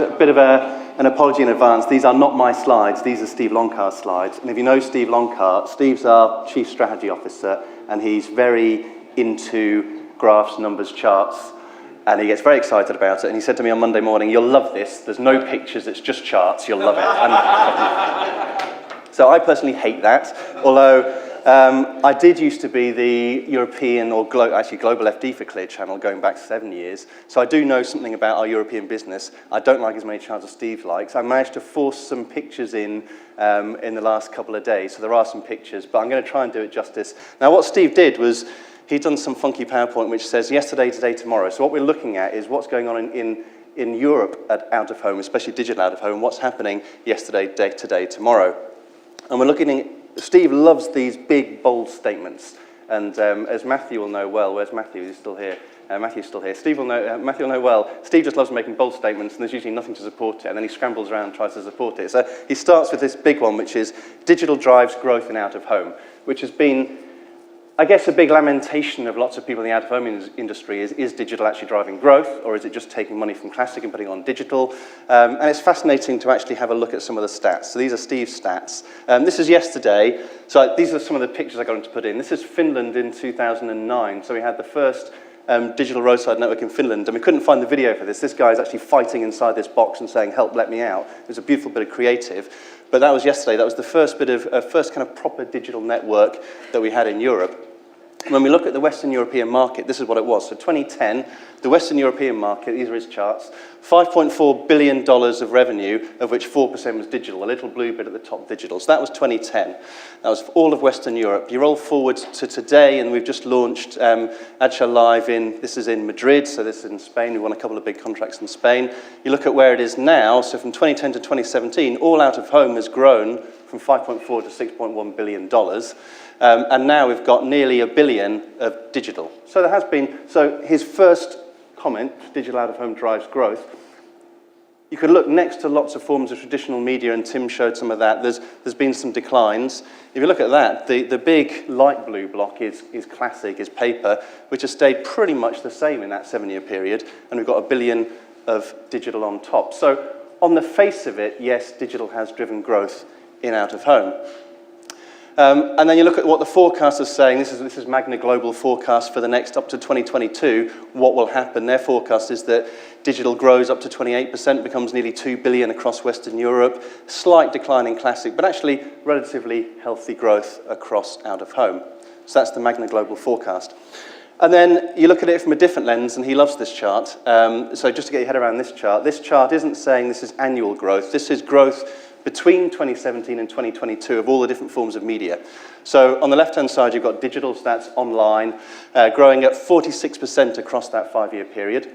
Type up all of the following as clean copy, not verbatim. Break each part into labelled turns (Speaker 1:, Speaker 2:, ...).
Speaker 1: A bit of an apology in advance. These are not my slides. These are Steve Loncar's slides. And if you know Steve Loncar, Steve's our Chief Strategy Officer, and he's very into graphs, numbers, charts, and he gets very excited about it. And he said to me on Monday morning, "You'll love this. There's no pictures. It's just charts. You'll love it." So I personally hate that, although I did used to be the European, or global FD for Clear Channel going back 7 years, so I do know something about our European business. I don't like as many charts as Steve likes. I managed to force some pictures in the last couple of days, so there are some pictures, but I'm going to try and do it justice. Now, what Steve did was he'd done some funky PowerPoint which says yesterday, today, tomorrow. So what we're looking at is what's going on in Europe at out of home, especially digital out of home, what's happening yesterday, today, tomorrow. And we're looking at Steve loves these big, bold statements. And as Matthew will know well, where's Matthew? He's still here. Matthew's still here. Matthew will know well, Steve just loves making bold statements, and there's usually nothing to support it, and then he scrambles around and tries to support it. So he starts with this big one, which is digital drives growth in out of home, which has been, I guess, a big lamentation of lots of people in the out-of-home industry is digital actually driving growth, or is it just taking money from classic and putting it on digital? And it's fascinating to actually have a look at some of the stats. So these are Steve's stats. This is yesterday. So these are some of the pictures I got him to put in. This is Finland in 2009. So we had the first digital roadside network in Finland, and we couldn't find the video for this. This guy is actually fighting inside this box and saying, "Help, let me out." It was a beautiful bit of creative. But that was yesterday. That was the first bit of first kind of proper digital network that we had in Europe. When we look at the Western European market, this is what it was. So 2010, the Western European market, these are his charts, $5.4 billion of revenue, of which 4% was digital, a little blue bit at the top, digital. So that was 2010. That was all of Western Europe. You roll forward to today, and we've just launched Adshel Live this is in Madrid, so this is in Spain. We won a couple of big contracts in Spain. You look at where it is now, so from 2010 to 2017, all out of home has grown from 5.4 to $6.1 billion. And now we've got nearly $1 billion of digital. So there has been, so his first comment, digital out of home drives growth. You could look next to lots of forms of traditional media, and Tim showed some of that. There's been some declines. If you look at that, the big light blue block is classic, is paper, which has stayed pretty much the same in that 7-year period, and we've got $1 billion of digital on top. So on the face of it, yes, digital has driven growth in out of home. And then you look at what the forecast is saying. This is Magna Global forecast for the next up to 2022. What will happen? Their forecast is that digital grows up to 28%, becomes nearly $2 billion across Western Europe. Slight decline in classic, but actually relatively healthy growth across out of home. So that's the Magna Global forecast. And then you look at it from a different lens, and he loves this chart. So just to get your head around this chart isn't saying this is annual growth. This is growth between 2017 and 2022 of all the different forms of media. So on the left-hand side, you've got digital stats online, growing at 46% across that 5-year period.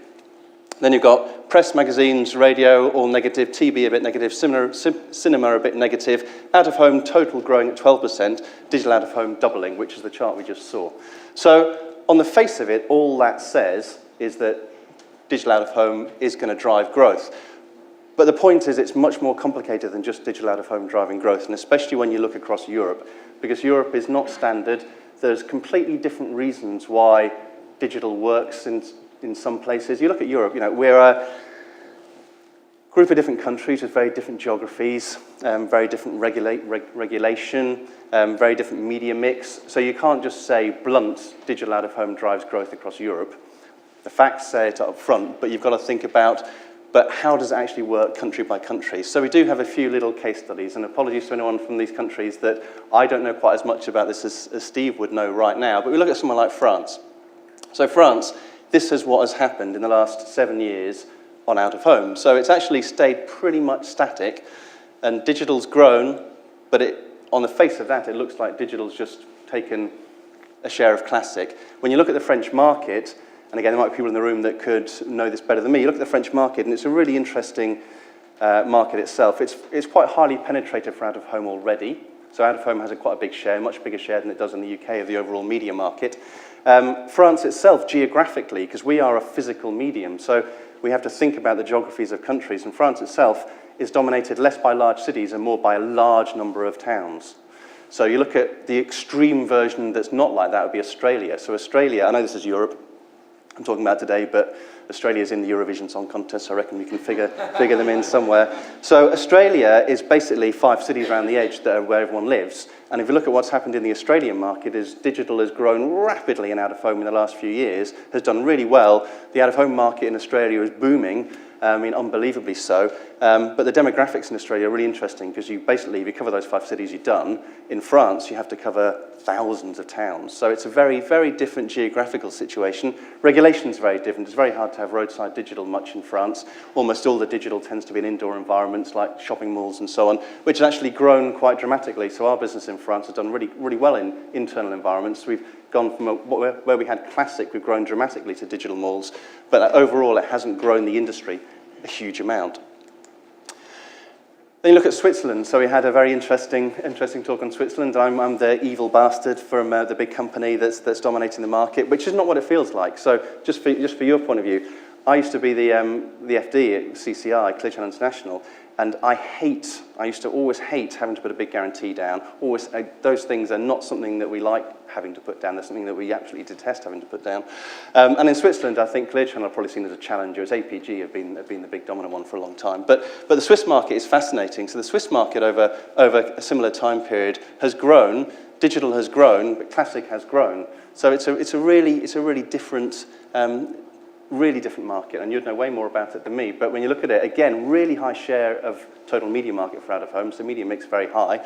Speaker 1: Then you've got press, magazines, radio, all negative, TV a bit negative, cinema a bit negative, out-of-home total growing at 12%, digital out-of-home doubling, which is the chart we just saw. So on the face of it, all that says is that digital out-of-home is going to drive growth. But the point is it's much more complicated than just digital out-of-home driving growth, and especially when you look across Europe, because Europe is not standard. There's completely different reasons why digital works in some places. You look at Europe, we're a group of different countries with very different geographies, very different regulation, very different media mix. So you can't just say blunt digital out-of-home drives growth across Europe. The facts say it up front, but you've got to think about, but how does it actually work country by country? So we do have a few little case studies, and apologies to anyone from these countries that I don't know quite as much about this as Steve would know right now, but we look at someone like France. So France, this is what has happened in the last 7 years on out of home. So it's actually stayed pretty much static, and digital's grown, but on the face of that, it looks like digital's just taken a share of classic. When you look at the French market, and again, there might be people in the room that could know this better than me. You look at the French market, and it's a really interesting market itself. It's quite highly penetrated for out-of-home already. So out-of-home has quite a big share, much bigger share than it does in the UK of the overall media market. France itself, geographically, because we are a physical medium, so we have to think about the geographies of countries, and France itself is dominated less by large cities and more by a large number of towns. So you look at the extreme version that's not like that would be Australia. So Australia, I know this is Europe, I'm talking about today, but Australia's in the Eurovision Song Contest, so I reckon we can figure them in somewhere. So Australia is basically 5 cities around the edge that are where everyone lives. And if you look at what's happened in the Australian market, is digital has grown rapidly in out-of-home in the last few years, has done really well. The out-of-home market in Australia is booming. I mean, unbelievably so. But the demographics in Australia are really interesting because you basically, if you cover those 5 cities, you're done. In France, you have to cover thousands of towns. So it's a very, very different geographical situation. Regulation's very different. It's very hard to have roadside digital much in France. Almost all the digital tends to be in indoor environments like shopping malls and so on, which has actually grown quite dramatically. So our business in France has done really, really well in internal environments. We've gone from where we had classic, we've grown dramatically to digital malls, but overall it hasn't grown the industry a huge amount. Then you look at Switzerland. So we had a very interesting talk on Switzerland. I'm the evil bastard from the big company that's dominating the market, which is not what it feels like. So just for your point of view, I used to be the FD at CCI, Clear Channel International, and I used to always hate having to put a big guarantee down. Those things are not something that we like having to put down. They're something that we absolutely detest having to put down. And in Switzerland, I think Clear Channel are probably seen as a challenger, as APG have been the big dominant one for a long time. But the Swiss market is fascinating. So the Swiss market over a similar time period has grown. Digital has grown, but classic has grown. So it's a really different. Really different market, and you'd know way more about it than me, but when you look at it, again, really high share of total media market for out-of-home, so media mix very high.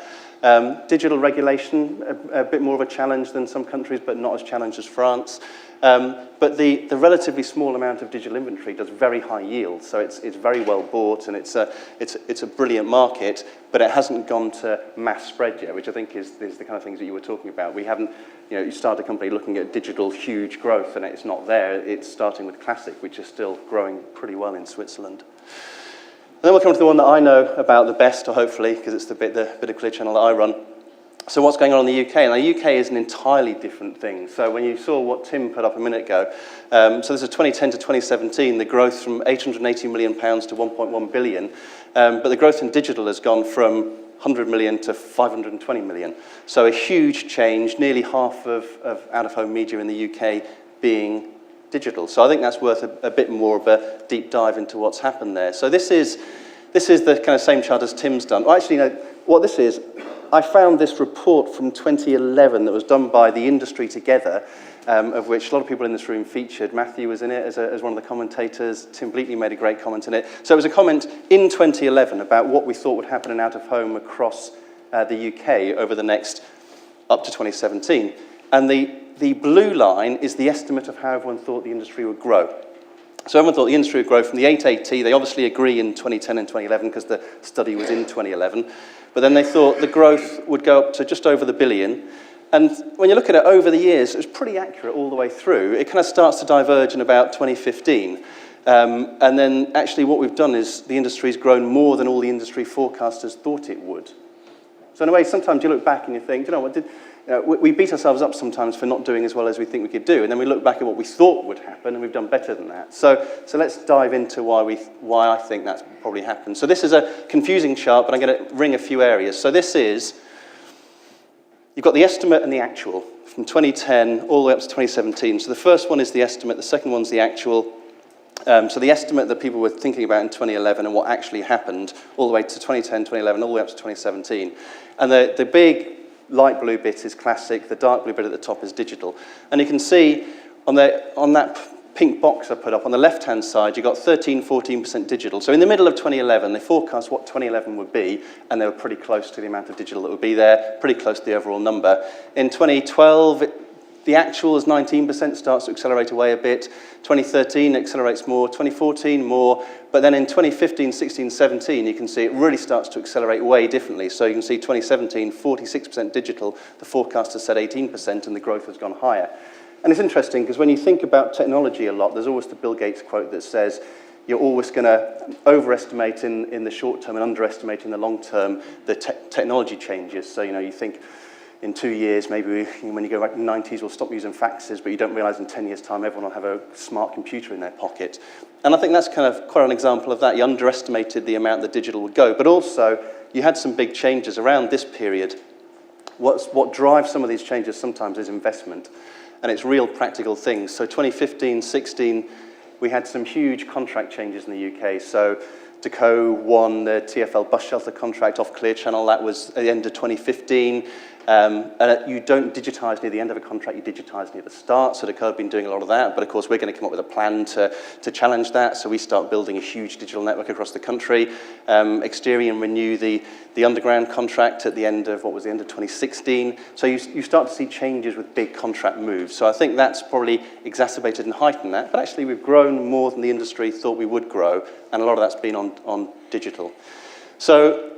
Speaker 1: Digital regulation, a bit more of a challenge than some countries, but not as challenged as France. But the relatively small amount of digital inventory does very high yield, so it's very well bought, and it's a brilliant market, but it hasn't gone to mass spread yet, which I think is the kind of things that you were talking about. We haven't, you start a company looking at digital huge growth, and it's not there. It's starting with classic, which is still growing pretty well in Switzerland. And then we'll come to the one that I know about the best, or hopefully, because it's the bit of Clear Channel that I run. So what's going on in the UK? And the UK is an entirely different thing. So when you saw what Tim put up a minute ago, so this is 2010 to 2017, the growth from £880 million to 1.1 billion. But the growth in digital has gone from 100 million to 520 million. So a huge change, nearly half of out-of-home media in the UK being digital. So I think that's worth a bit more of a deep dive into what's happened there. So this is the kind of same chart as Tim's done. Well, actually, no, what this is, I found this report from 2011 that was done by the Industry Together, of which a lot of people in this room featured. Matthew was in it as one of the commentators. Tim Bleakley made a great comment in it. So it was a comment in 2011 about what we thought would happen in out-of-home across the UK over the next, up to 2017. And the blue line is the estimate of how everyone thought the industry would grow. So everyone thought the industry would grow from the 880. They obviously agree in 2010 and 2011 because the study was in 2011. But then they thought the growth would go up to just over the billion. And when you look at it over the years, it was pretty accurate all the way through. It kind of starts to diverge in about 2015. And then actually what we've done is the industry's grown more than all the industry forecasters thought it would. So in a way, sometimes you look back and you think, we beat ourselves up sometimes for not doing as well as we think we could do, and then we look back at what we thought would happen, and we've done better than that. So let's dive into why I think that's probably happened. So this is a confusing chart, but I'm going to ring a few areas. So this is, you've got the estimate and the actual from 2010 all the way up to 2017. So the first one is the estimate, the second one's the actual. So the estimate that people were thinking about in 2011 and what actually happened all the way to 2010, 2011, all the way up to 2017. And the big light blue bit is classic, the dark blue bit at the top is digital. And you can see on that pink box I put up, on the left-hand side, you've got 13-14% digital. So in the middle of 2011, they forecast what 2011 would be, and they were pretty close to the amount of digital that would be there, pretty close to the overall number. In 2012, the actual is 19%, starts to accelerate away a bit. 2013 accelerates more, 2014 more, but then in 2015, 16, 17, you can see it really starts to accelerate way differently. So you can see 2017, 46% digital, the forecasters said 18%, and the growth has gone higher. And it's interesting, because when you think about technology a lot, there's always the Bill Gates quote that says, you're always going to overestimate in the short term and underestimate in the long term the technology changes. So, you think, in 2 years, maybe when you go back to the 90s, we'll stop using faxes, but you don't realize in 10 years' time, everyone will have a smart computer in their pocket. And I think that's kind of quite an example of that. You underestimated the amount that digital would go, but also you had some big changes around this period. What drives some of these changes sometimes is investment, and it's real practical things. So 2015, 16, we had some huge contract changes in the UK. So Deco won the TfL bus shelter contract off Clear Channel. That was at the end of 2015. And you don't digitise near the end of a contract, you digitise near the start. So Deco have been doing a lot of that. But of course, we're going to come up with a plan to challenge that. So we start building a huge digital network across the country. Experian renew the underground contract at the end of, 2016. So you start to see changes with big contract moves. So I think that's probably exacerbated and heightened that. But actually, we've grown more than the industry thought we would grow. And a lot of that's been on digital. So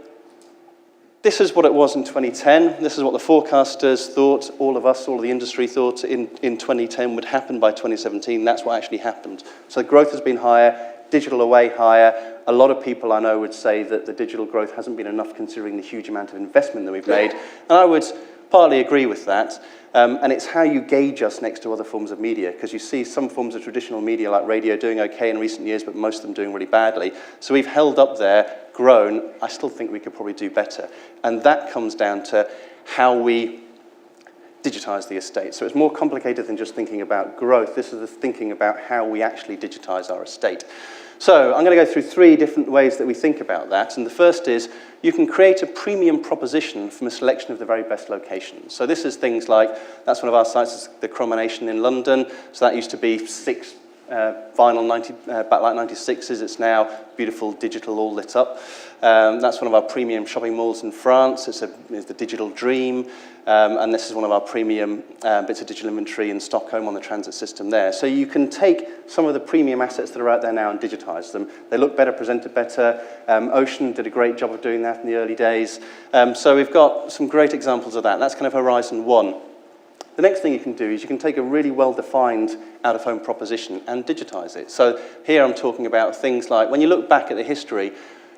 Speaker 1: this is what it was in 2010. This is what the forecasters thought, all of the industry thought in 2010 would happen by 2017. That's what actually happened. So the growth has been higher, digital away higher. A lot of people I know would say that the digital growth hasn't been enough considering the huge amount of investment that we've made. And I would partly agree with that. And it's how you gauge us next to other forms of media, because you see some forms of traditional media like radio doing okay in recent years, but most of them doing really badly. So we've held up there, grown. I still think we could probably do better. And that comes down to how we digitize the estate. So it's more complicated than just thinking about growth. This is the thinking about how we actually digitize our estate. So I'm going to go through 3 different ways that we think about that. And the first is you can create a premium proposition from a selection of the very best locations. So this is things like, that's one of our sites, the Cochrane in London. So that used to be 6 vinyl backlight 96s. It's now beautiful digital, all lit up. That's one of our premium shopping malls in France. It's the Digital Dream. And this is one of our premium bits of digital inventory in Stockholm on the transit system there. So you can take some of the premium assets that are out there now and digitize them. They look better, presented better. Ocean did a great job of doing that in the early days. So we've got some great examples of that. That's kind of Horizon 1. The next thing you can do is you can take a really well-defined out-of-home proposition and digitize it. So here I'm talking about things like, when you look back at the history,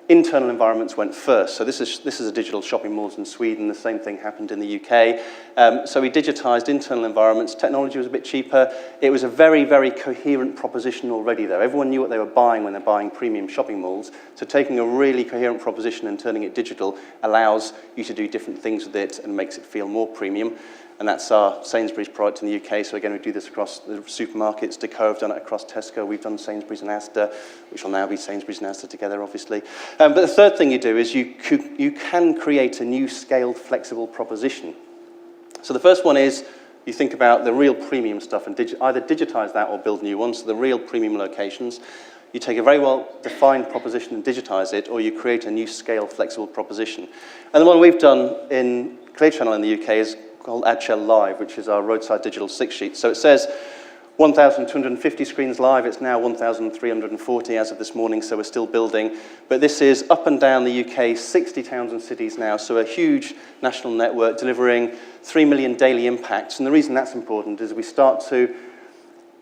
Speaker 1: internal environments went first. So this is a digital shopping malls in Sweden. The same thing happened in the UK. So we digitized internal environments. Technology was a bit cheaper. It was a very, very coherent proposition already, though. Everyone knew what they were buying when they're buying premium shopping malls. So taking a really coherent proposition and turning it digital allows you to do different things with it and makes it feel more premium. And that's our Sainsbury's product in the UK. So again, we do this across the supermarkets. Deco have done it across Tesco. We've done Sainsbury's and Asda, which will now be Sainsbury's and Asda together, obviously. But the third thing you do is you can create a new scaled, flexible proposition. So the first one is you think about the real premium stuff and either digitize that or build new ones. So the real premium locations. You take a very well-defined proposition and digitize it, or you create a new scale, flexible proposition. And the one we've done in Clear Channel in the UK is called AdShell Live, which is our roadside digital 6-sheet. So it says 1,250 screens live. It's now 1,340 as of this morning, so we're still building. But this is up and down the UK, 60 towns and cities now, so a huge national network delivering 3 million daily impacts. And the reason that's important is we start to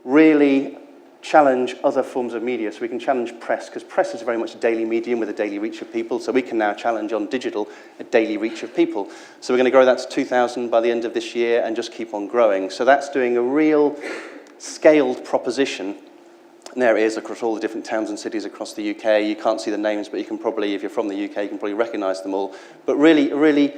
Speaker 1: really challenge other forms of media. So we can challenge press, because press is very much a daily medium with a daily reach of people. So we can now challenge on digital a daily reach of people. So we're going to grow that to 2,000 by the end of this year and just keep on growing. So that's doing a real scaled proposition. And there it is across all the different towns and cities across the UK. You can't see the names, but you can probably, if you're from the UK, you can probably recognize them all. But really, a really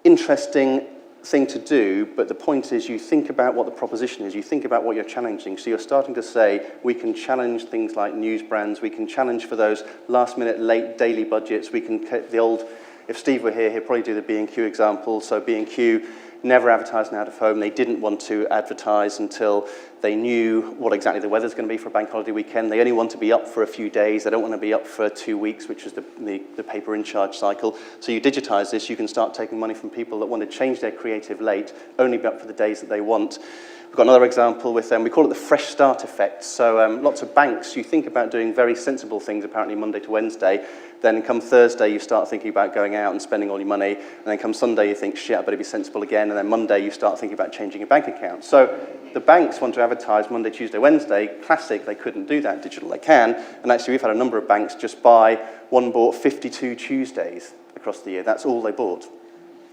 Speaker 1: interesting thing to do, but the point is you think about what the proposition is, you think about what you're challenging. So you're starting to say, we can challenge things like news brands, we can challenge for those last-minute, late daily budgets, we can, the old, if Steve were here, he'd probably do the B&Q example. So B&Q never advertising out of home. They didn't want to advertise until they knew what exactly the weather's going to be for a bank holiday weekend. They only want to be up for a few days. They don't want to be up for 2 weeks, which is the paper in charge cycle. So you digitize this, you can start taking money from people that want to change their creative late, only be up for the days that they want. We've got another example with them. We call it the fresh start effect. So lots of banks, you think about doing very sensible things, apparently Monday to Wednesday. Then come Thursday, you start thinking about going out and spending all your money. And then come Sunday, you think, shit, I better be sensible again. And then Monday, you start thinking about changing your bank account. So the banks want to advertise Monday, Tuesday, Wednesday. Classic, they couldn't do that digital. They can. And actually, we've had a number of banks just buy, one bought 52 Tuesdays across the year. That's all they bought.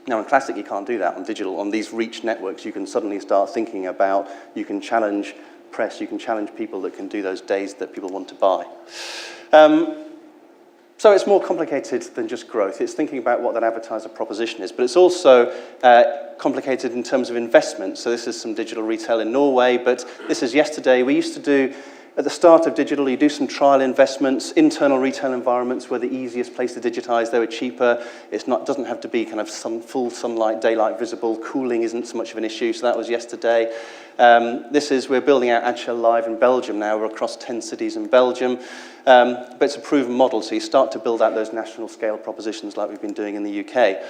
Speaker 1: Now, in Classic, you can't do that. On digital, on these reach networks, you can suddenly start thinking about, you can challenge press, you can challenge people that can do those days that people want to buy. So it's more complicated than just growth. It's thinking about what that advertiser proposition is, but it's also complicated in terms of investment. So this is some digital retail in Norway, but this is yesterday. We used to do At the start of digital, you do some trial investments, internal retail environments were the easiest place to digitize. They were cheaper. Doesn't have to be kind of full sunlight, daylight visible. Cooling isn't so much of an issue, so that was yesterday. We're building out Agile Live in Belgium now. We're across 10 cities in Belgium. But it's a proven model, so you start to build out those national scale propositions like we've been doing in the UK.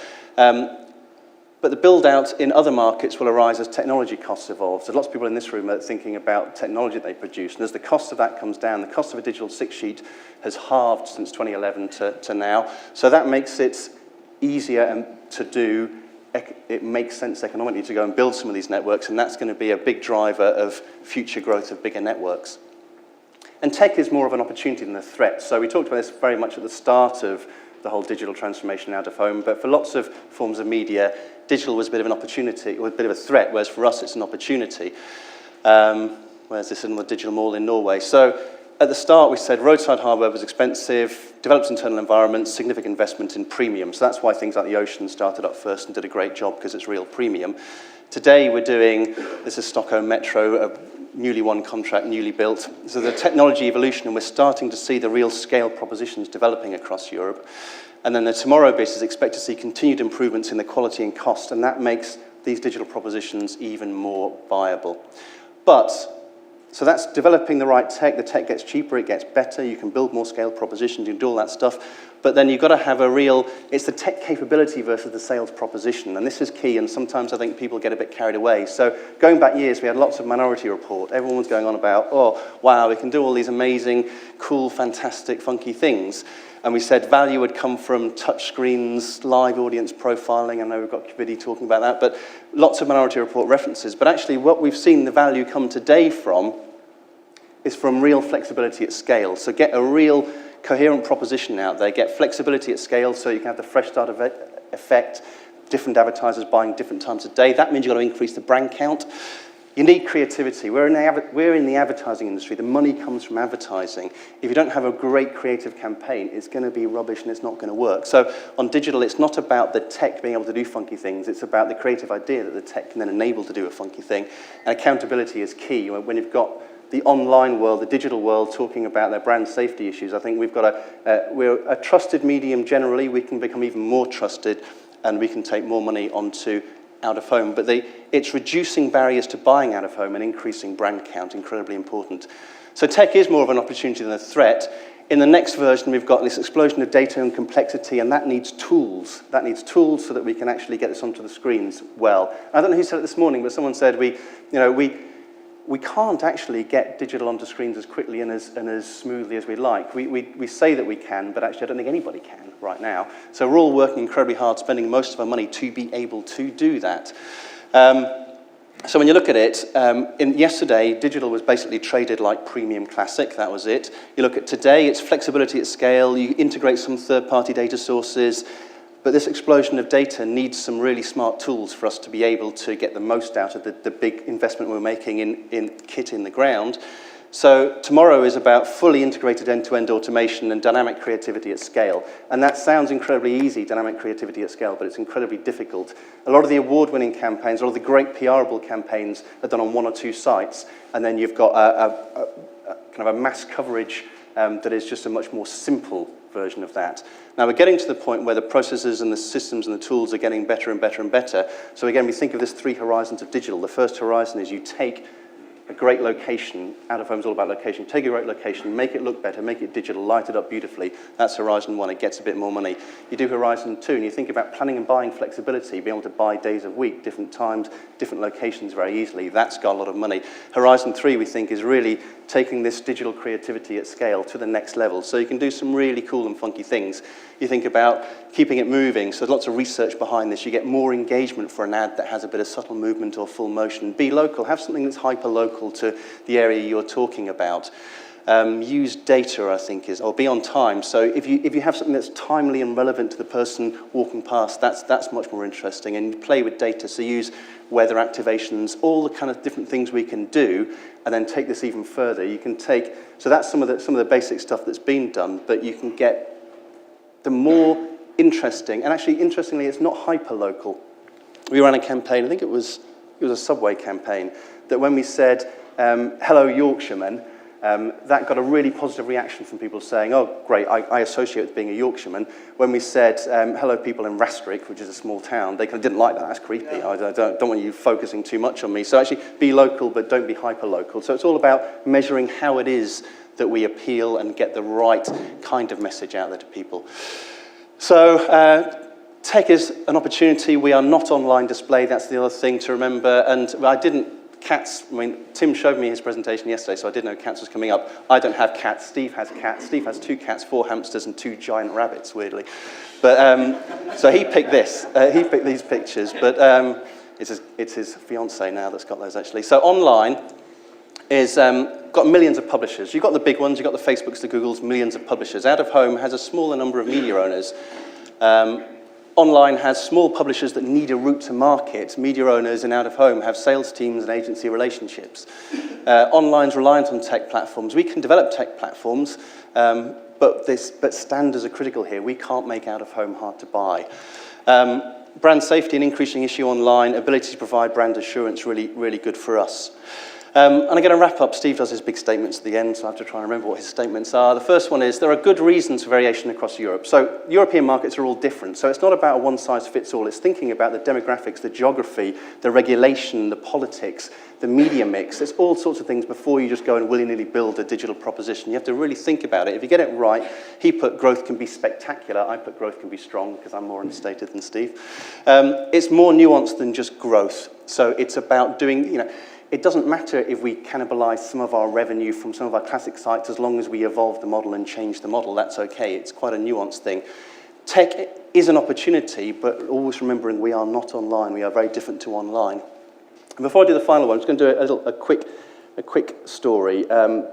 Speaker 1: But the build-out in other markets will arise as technology costs evolve. So lots of people in this room are thinking about technology they produce. And as the cost of that comes down, the cost of a digital 6-sheet has halved since 2011 to now. So that makes it easier to do. It makes sense economically to go and build some of these networks, and that's going to be a big driver of future growth of bigger networks. And tech is more of an opportunity than a threat. So we talked about this very much at the start of the whole digital transformation out of home, but for lots of forms of media, digital was a bit of an opportunity, or a bit of a threat, whereas for us it's an opportunity. Where's this in the digital mall in Norway? So at the start we said roadside hardware was expensive, developed internal environments, significant investment in premium. So that's why things like the Ocean started up first and did a great job, because it's real premium. Today we're doing, this is Stockholm Metro, a newly won contract, newly built. So the technology evolution, and we're starting to see the real scale propositions developing across Europe. And then the tomorrow bit is expect to see continued improvements in the quality and cost, and that makes these digital propositions even more viable. So that's developing the right tech. The tech gets cheaper, it gets better, you can build more scale propositions, you can do all that stuff. But then you've got to have it's the tech capability versus the sales proposition. And this is key, and sometimes I think people get a bit carried away. So going back years, we had lots of Minority Report. Everyone was going on about, oh, wow, we can do all these amazing, cool, fantastic, funky things. And we said value would come from touch screens, live audience profiling. I know we've got Kibidi talking about that, but lots of Minority Report references. But actually what we've seen the value come today from is from real flexibility at scale. So get a real coherent proposition out there, get flexibility at scale so you can have the fresh start effect, different advertisers buying different times of day. That means you've got to increase the brand count. You need creativity. We're in the advertising industry. The money comes from advertising. If you don't have a great creative campaign, it's going to be rubbish and it's not going to work. So on digital, it's not about the tech being able to do funky things. It's about the creative idea that the tech can then enable to do a funky thing. And accountability is key. When you've got the online world, the digital world, talking about their brand safety issues, I think we're a trusted medium generally. We can become even more trusted, and we can take more money onto out of home. But it's reducing barriers to buying out of home and increasing brand count, incredibly important. So tech is more of an opportunity than a threat. In the next version, we've got this explosion of data and complexity, and that needs tools. That needs tools so that we can actually get this onto the screens well. I don't know who said it this morning, but someone said we can't actually get digital onto screens as quickly and as smoothly as we'd like. We say that we can, but actually I don't think anybody can right now. So we're all working incredibly hard, spending most of our money to be able to do that. So when you look at it, yesterday, digital was basically traded like premium classic, that was it. You look at today, it's flexibility at scale, you integrate some third-party data sources, but this explosion of data needs some really smart tools for us to be able to get the most out of the big investment we're making in kit in the ground. So tomorrow is about fully integrated end-to-end automation and dynamic creativity at scale. And that sounds incredibly easy, dynamic creativity at scale, but it's incredibly difficult. A lot of the award-winning campaigns, a lot of the great PRable campaigns are done on one or two sites, and then you've got kind of a mass coverage that is just a much more simple version of that. Now we're getting to the point where the processes and the systems and the tools are getting better and better and better. So again, we think of this 3 horizons of digital. The first horizon is you take a great location. Out of home is all about location. Take a great location, make it look better, make it digital, light it up beautifully. That's Horizon 1. It gets a bit more money. You do Horizon 2, and you think about planning and buying flexibility, being able to buy days of week, different times, different locations very easily. That's got a lot of money. Horizon 3, we think, is really taking this digital creativity at scale to the next level. So you can do some really cool and funky things. You think about keeping it moving. So there's lots of research behind this. You get more engagement for an ad that has a bit of subtle movement or full motion. Be local. Have something that's hyper-local to the area you're talking about. Use data, I think, or be on time. So if you have something that's timely and relevant to the person walking past, that's much more interesting. And you play with data, so use weather activations, all the kind of different things we can do, and then take this even further. You can take, so that's some of the basic stuff that's been done, but you can get the more interesting, and actually, interestingly, it's not hyper-local. We ran a campaign, I think it was a Subway campaign, that when we said, hello Yorkshiremen, That got a really positive reaction from people saying, oh, great, I associate with being a Yorkshireman. When we said, hello, people in Rastrick, which is a small town, they kind of didn't like that. That's creepy. Yeah. I don't want you focusing too much on me. So actually, be local, but don't be hyper-local. So it's all about measuring how it is that we appeal and get the right kind of message out there to people. So tech is an opportunity. We are not online display. That's the other thing to remember. And cats, Tim showed me his presentation yesterday, so I didn't know cats was coming up. I don't have cats. Steve has cats. Steve has 2 cats, 4 hamsters, and 2 giant rabbits, weirdly. But so he picked this. He picked these pictures. But it's his fiancée now that's got those, actually. So online is got millions of publishers. You've got the big ones. You've got the Facebooks, the Googles, millions of publishers. Out of home has a smaller number of media owners. Online has small publishers that need a route to market. Media owners in out-of-home have sales teams and agency relationships. Online's reliant on tech platforms. We can develop tech platforms, but standards are critical here. We can't make out-of-home hard to buy. Brand safety, an increasing issue online. Ability to provide brand assurance, really, really good for us. And I'm going to wrap up. Steve does his big statements at the end, so I have to try and remember what his statements are. The first one is there are good reasons for variation across Europe. So European markets are all different. So it's not about a one-size-fits-all. It's thinking about the demographics, the geography, the regulation, the politics, the media mix. There's all sorts of things before you just go and willy-nilly build a digital proposition. You have to really think about it. If you get it right, he put growth can be spectacular. I put growth can be strong because I'm more understated than Steve. It's more nuanced than just growth. So it's about doing, it doesn't matter if we cannibalize some of our revenue from some of our classic sites as long as we evolve the model and change the model. That's okay. It's quite a nuanced thing. Tech is an opportunity, but always remembering we are not online. We are very different to online. And before I do the final one, I'm just going to do a quick story. There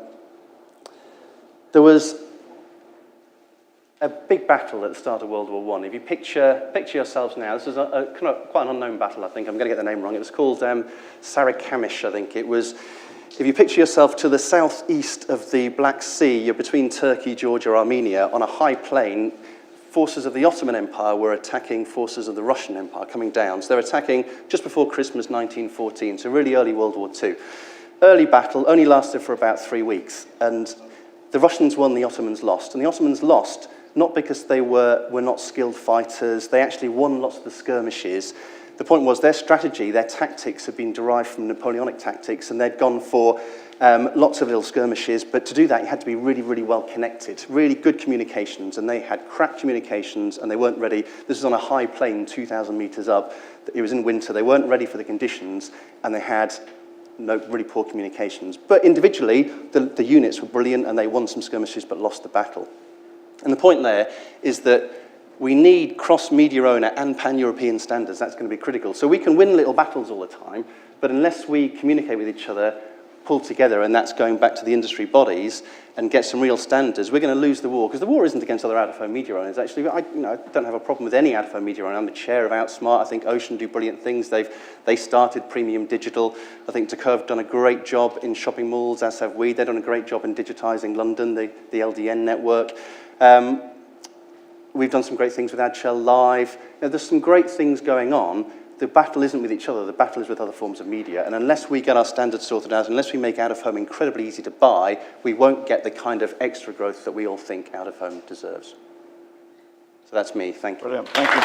Speaker 1: was a big battle at the start of World War I. If you picture yourselves now, this is kind of quite an unknown battle, I think. I'm going to get the name wrong. It was called Sarikamish, I think. It was, if you picture yourself to the southeast of the Black Sea, you're between Turkey, Georgia, Armenia, on a high plain. Forces of the Ottoman Empire were attacking forces of the Russian Empire coming down. So they're attacking just before Christmas 1914, so really early World War II. Early battle, only lasted for about 3 weeks. And the Russians won, the Ottomans lost. And the Ottomans lost not because they were not skilled fighters. They actually won lots of the skirmishes. The point was their strategy, their tactics had been derived from Napoleonic tactics, and they'd gone for lots of little skirmishes. But to do that, you had to be really, really well connected, really good communications. And they had crap communications, and they weren't ready. This was on a high plain, 2,000 meters up. It was in winter. They weren't ready for the conditions, and they had really poor communications. But individually, the units were brilliant, and they won some skirmishes but lost the battle. And the point there is that we need cross-media owner and pan-European standards. That's going to be critical. So we can win little battles all the time, but unless we communicate with each other, pull together, and that's going back to the industry bodies, and get some real standards, we're going to lose the war. Because the war isn't against other out-of-home media owners. Actually, I don't have a problem with any out-of-home media owner. I'm the chair of Outsmart. I think Ocean do brilliant things. They started premium digital. I think Decaux have done a great job in shopping malls, as have we. They've done a great job in digitising London, the LDN network. We've done some great things with AdShell Live. There's some great things going on. The battle isn't with each other. The battle is with other forms of media. And unless we get our standards sorted out, unless we make out-of-home incredibly easy to buy, we won't get the kind of extra growth that we all think out-of-home deserves. So that's me. Thank you.
Speaker 2: Brilliant. Thank you.